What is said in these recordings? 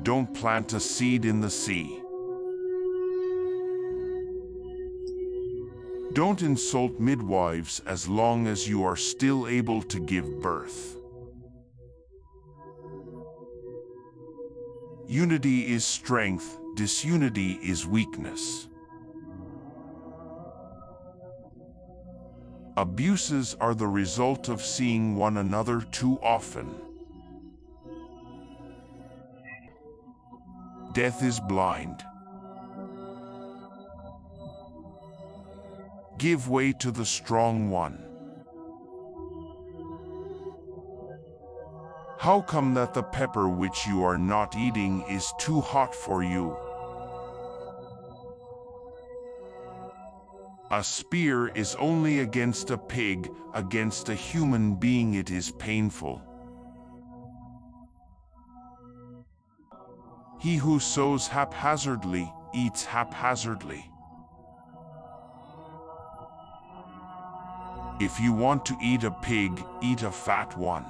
Don't plant a seed in the sea. Don't insult midwives as long as you are still able to give birth. Unity is strength, disunity is weakness. Abuses are the result of seeing one another too often. Death is blind. Give way to the strong one. How come that the pepper which you are not eating is too hot for you? A spear is only against a pig, against a human being it is painful. He who sows haphazardly, eats haphazardly. If you want to eat a pig, eat a fat one.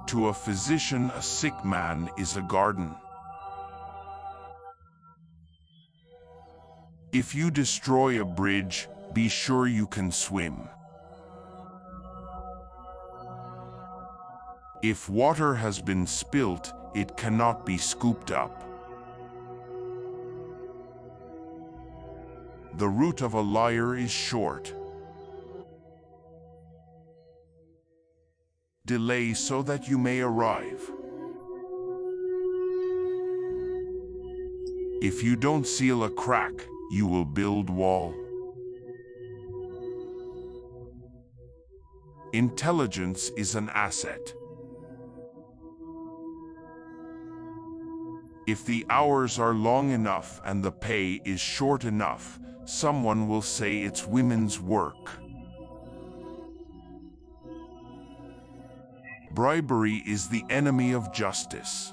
To a physician, a sick man is a garden. If you destroy a bridge, be sure you can swim. If water has been spilt, it cannot be scooped up. The root of a liar is short. Delay so that you may arrive. If you don't seal a crack, you will build wall. Intelligence is an asset. If the hours are long enough and the pay is short enough, someone will say it's women's work. Bribery is the enemy of justice.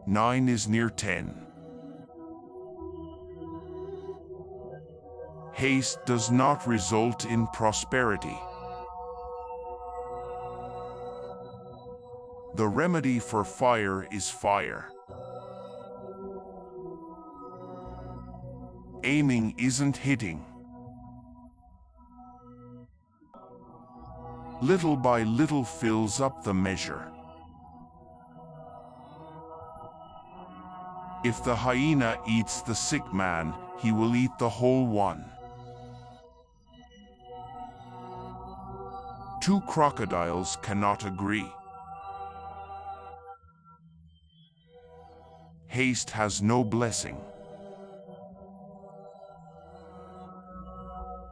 9 is near 10. Haste does not result in prosperity. The remedy for fire is fire. Aiming isn't hitting. Little by little fills up the measure. If the hyena eats the sick man, he will eat the whole one. Two crocodiles cannot agree. Haste has no blessing.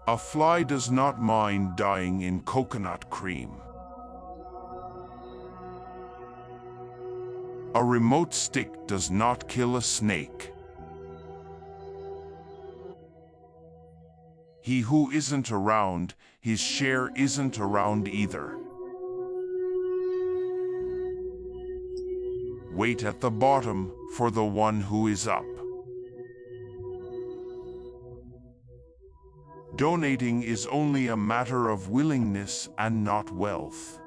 A fly does not mind dying in coconut cream. A remote stick does not kill a snake. He who isn't around, his share isn't around either. Wait at the bottom for the one who is up. Donating is only a matter of willingness and not wealth.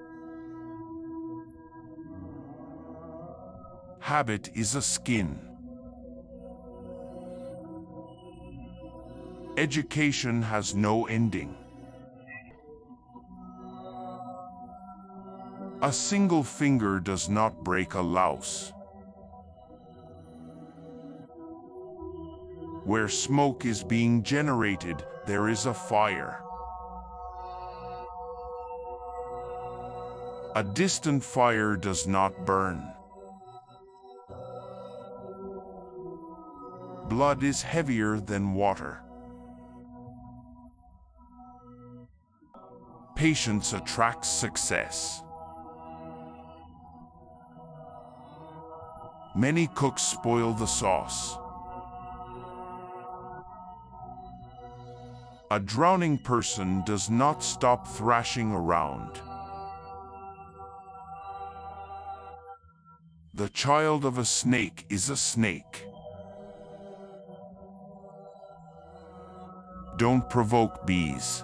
Habit is a skin. Education has no ending. A single finger does not break a louse. Where smoke is being generated, there is a fire. A distant fire does not burn. Blood is heavier than water. Patience attracts success. Many cooks spoil the sauce. A drowning person does not stop thrashing around. The child of a snake is a snake. Don't provoke bees.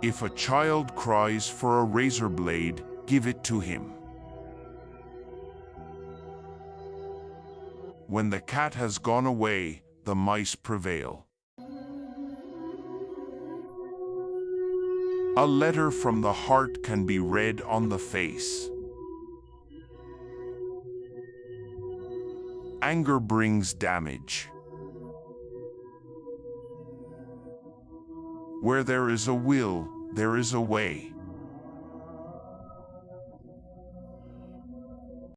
If a child cries for a razor blade, give it to him. When the cat has gone away, the mice prevail. A letter from the heart can be read on the face. Anger brings damage. Where there is a will, there is a way.